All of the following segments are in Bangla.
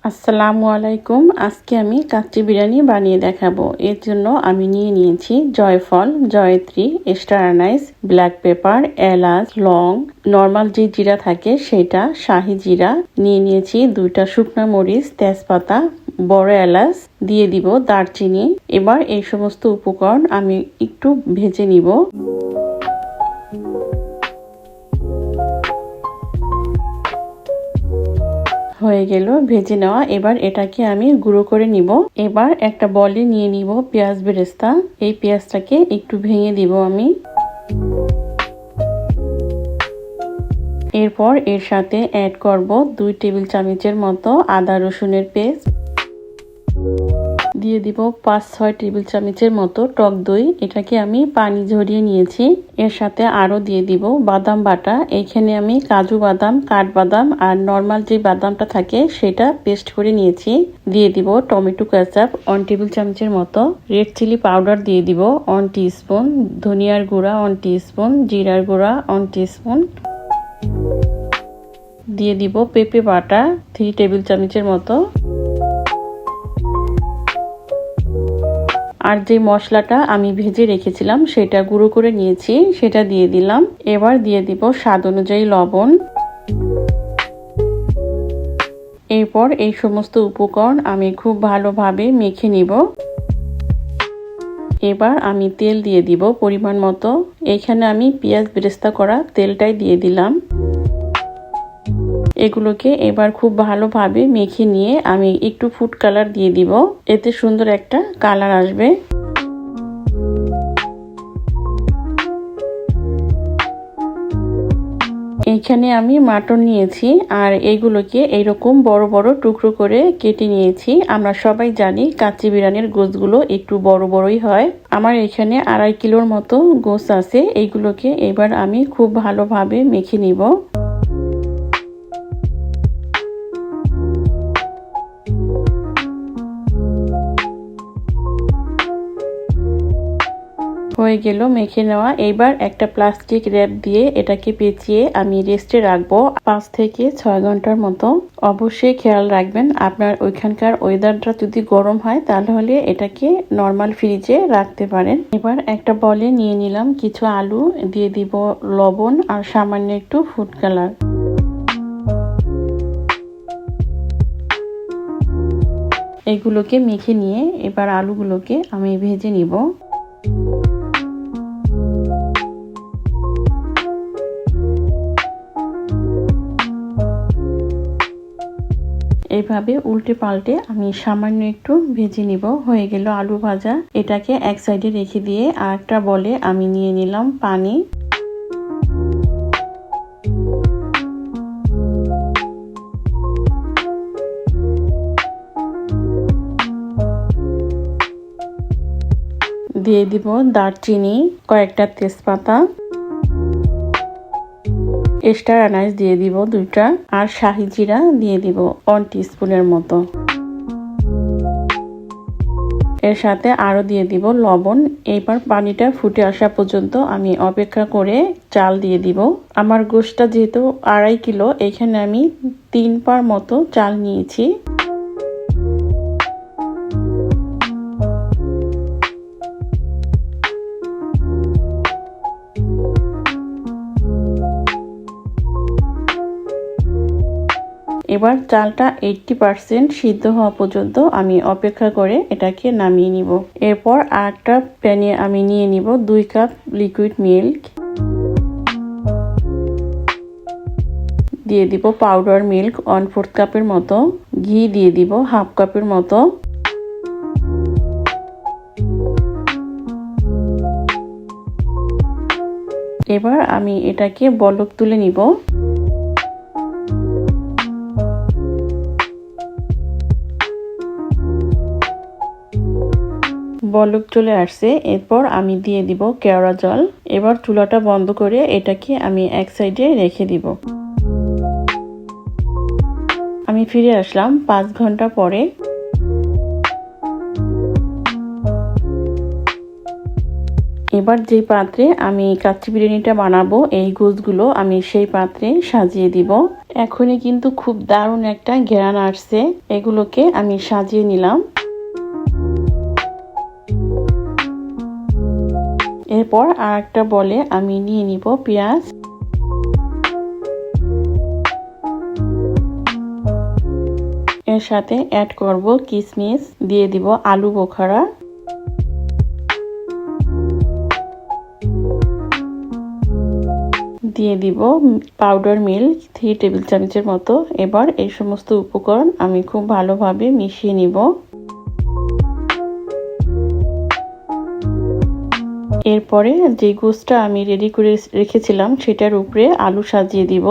আসসালামু আলাইকুম। আজকে আমি কাচ্চি বিরিয়ানি বানিয়ে দেখাবো। এর জন্য আমি নিয়ে নিয়েছি জয়ফল, জয়ত্রী, স্টার আনাইস, ব্ল্যাক পেপার, এলাচ, লং, নর্মাল যে জিরা থাকে সেটা, শাহি জিরা নিয়ে নিয়েছি, 2টা শুকনো মরিচ, তেজপাতা, বড় এলাচ দিয়ে দিব, দারচিনি। এবার এই সমস্ত উপকরণ আমি একটু ভেজে নিব। হয়ে গেল ভেজে নেওয়া। এবার এটাকে আমি গুঁড়ো করে নিব। এবার একটা বলে নিয়ে নিব পেঁয়াজ বেরেস্তা। এই পেঁয়াজটাকে একটু ভেঙে দিব আমি। এরপর এর সাথে অ্যাড করব 2 টেবিল চামচের মতো আদা রসুনের পেস্ট। দিয়ে দিব 5-6 টেবিল চামচের মতো টক দই। এটাকে আমি পানি ঝরিয়ে নিয়েছি। এর সাথে আরো দিয়ে দিব বাদাম বাটা। এখানে আমি কাজু বাদাম, কাঠবাদাম আর নর্মাল যে বাদামটা থাকে সেটা পেস্ট করে নিয়েছি। দিয়ে দিব টমেটো কেচাপ 1 টেবিল চামচের মতো, রেড চিলি পাউডার দিয়ে দিব 1 টিস্পুন, ধনিয়ার গুঁড়া 1 টিস্পুন, জিরার গুঁড়া 1 টিস্পুন। দিয়ে দিব পেঁপে বাটা 3 টেবিল চামচের মতো। আর যে মশলাটা আমি ভেজে রেখেছিলাম সেটা গুঁড়ো করে নিয়েছি, সেটা দিয়ে দিলাম। এবার দিয়ে দিব স্বাদ অনুযায়ী লবণ। এরপর এই সমস্ত উপকরণ আমি খুব ভালোভাবে মেখে নিব। এবার আমি তেল দিয়ে দিব পরিমাণ মতো। এখানে আমি পেঁয়াজ বেরেস্তা করা তেলটাই দিয়ে দিলাম। এগুলোকে এবার খুব ভালোভাবে মেখে নিয়ে আমি একটু ফুড কালার দিয়ে দিব, এতে সুন্দর একটা কালার আসবে। এইখানে আমি মাটন নিয়েছি আর এইগুলোকে এইরকম বড় বড় টুকরো করে কেটে নিয়েছি। আমরা সবাই জানি কাচ্চি বিরিয়ানির গোশগুলো একটু বড় বড়ই হয়। আমার এখানে 2.5 কিলোর মতো গোশ আছে। এইগুলোকে এবার আমি খুব ভালোভাবে মেখে নিব। হয়ে গেল মেখে নেওয়া। এবার একটা প্লাস্টিক র্যাপ দিয়ে এটাকে পেঁচিয়ে আমি রেস্টে রাখবো 5 থেকে 6 ঘন্টার মতো। অবশ্যই খেয়াল রাখবেন আপনার ওইখানকার ওয়েদারটা যদি গরম হয় তাহলে এটাকে নর্মাল ফ্রিজে রাখতে পারেন। এবার একটা বলে নিয়ে নিলাম কিছু আলু, দিয়ে দিব লবণ আর সামান্য একটু ফুড কালার। এগুলোকে মেখে নিয়ে এবার আলুগুলোকে আমি ভেজে নিব। এইভাবে উল্টে পাল্টে আমি সামান্য একটু ভেজে নিব। হয়ে গেল আলু ভাজা। এটাকে এক সাইডে রেখে দিয়ে আর একটা বলে আমি নিয়ে নিলাম পানি। দিয়ে দিব দারচিনি, কয়েকটা তেজপাতা, স্টার আনাইস দিয়ে দিব 2টা, আর শাহি জিরা দিয়ে দিব 1 টিস্পুনের মতো। এর সাথে আরো দিয়ে দিব লবণ। এইবার পানিটা ফুটে আসা পর্যন্ত আমি অপেক্ষা করে চাল দিয়ে দিব। আমার গোশটা যেহেতু 2.5 কিলো, এখানে আমি 3 পার মতো চাল নিয়েছি। এবার চালটা 80% সিদ্ধ হওয়া পর্যন্ত আমি অপেক্ষা করে এটাকে নামিয়ে নিব। এরপর আরেকটা প্যানে আমি নিয়ে নিব 2 কাপ লিকুইড মিল্ক। দিয়ে দিব পাউডার মিল্ক 1/4 কাপের মতো। ঘি দিয়ে দিব 1/2 কাপের মতো। এবার আমি এটাকে বলক তুলে নিব। বলক চলে আসছে। এরপর আমি দিয়ে দিব কেওড়া জল। এবার চুলাটা বন্ধ করে এটাকে আমি এক সাইডে রেখে দিব। আমি ফিরে আসলাম 5 ঘন্টা পরে। এবার যে পাত্রে আমি কাচ্চি বিরিয়ানিটা বানাবো এই গোশগুলো আমি সেই পাত্রে সাজিয়ে দিব। এখনই কিন্তু খুব দারুণ একটা ঘ্রাণ আসছে। এগুলোকে আমি সাজিয়ে নিলাম। এরপর আর একটা বলে আমি নিয়ে নিব পেঁয়াজ। এর সাথে অ্যাড করব কিশমিশ, দিয়ে দিব আলু বোখারা, দিয়ে দিব পাউডার মিল্ক 3 টেবিল চামচের মতো। এবার এই সমস্ত উপকরণ আমি খুব ভালোভাবে মিশিয়ে নিব। এরপরে যে গোশটা আমি রেডি করে রেখেছিলাম সেটার উপরে আলু সাজিয়ে দিব।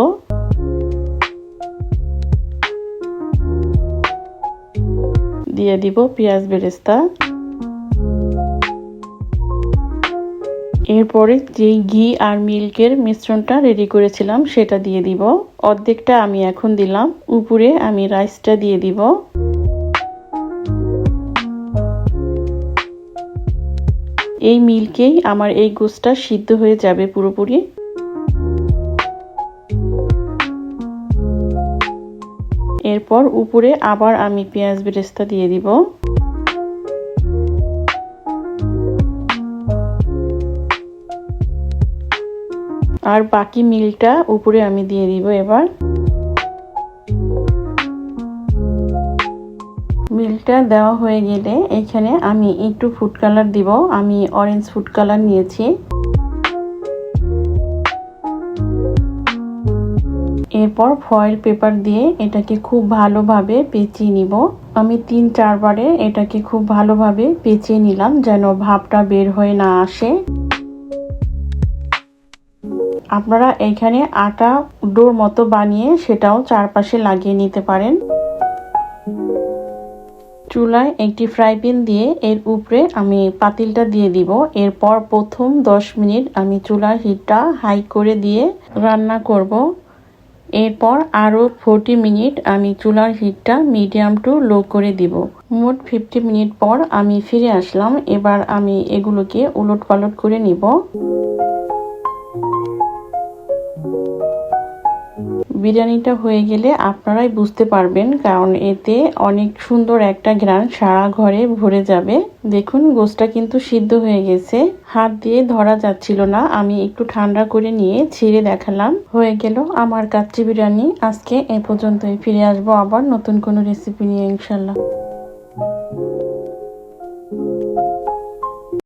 দিয়ে দিব পেঁয়াজ বেরেস্তা। এরপরে যেই ঘি আর মিল্কের মিশ্রণটা রেডি করেছিলাম সেটা দিয়ে দিব। অর্ধেকটা আমি এখন দিলাম। উপরে আমি রাইসটা দিয়ে দিব। এই মিল্কেই আমার এই গোশটা সিদ্ধ হয়ে যাবে পুরোপুরি। এরপর উপরে আবার আমি পেঁয়াজ বেরেস্তা দিয়ে দিব। আর বাকি মিলটা উপরে আমি দিয়ে দিব। এবার মিলটা দেওয়া হয়ে গেলে এখানে আমি একটু ফুড কালার দিব। আমি অরেঞ্জ ফুড কালার নিয়েছি। এরপর ফয়েল পেপার দিয়ে এটাকে খুব ভালোভাবে পেঁচিয়ে নিব। আমি 3-4 বারে এটাকে খুব ভালোভাবে পেঁচিয়ে নিলাম যেন ভাপটা বের হয়ে না আসে। আপনারা এখানে আটা ডোর মতো বানিয়ে সেটাও চারপাশে লাগিয়ে নিতে পারেন। চুলায় একটি ফ্রাই প্যান দিয়ে এর উপরে আমি পাতিলটা দিয়ে দিব। এরপর প্রথম 10 মিনিট আমি চুলার হিটটা হাই করে দিয়ে রান্না করব। এরপর আরও 40 মিনিট আমি চুলার হিটটা মিডিয়াম টু লো করে দিব। মোট 50 মিনিট পর আমি ফিরে আসলাম। এবার আমি এগুলোকে উলট পালট করে নিব। বিরিয়ানিটা হয়ে গেলে আপনারাই বুঝতে পারবেন, কারণ এতে অনেক সুন্দর একটা ঘ্রাণ সারা ঘরে ভরে যাবে। দেখুন গোশটা কিন্তু সিদ্ধ হয়ে গেছে। হাত দিয়ে ধরা যাচ্ছিল না। আমি একটু ঠান্ডা করে নিয়ে ছিঁড়ে দেখালাম। হয়ে গেল আমার কাচ্চি বিরিয়ানি। আজকে এ পর্যন্তই। ফিরে আসবো আবার নতুন কোনো রেসিপি নিয়ে ইনশাল্লাহ।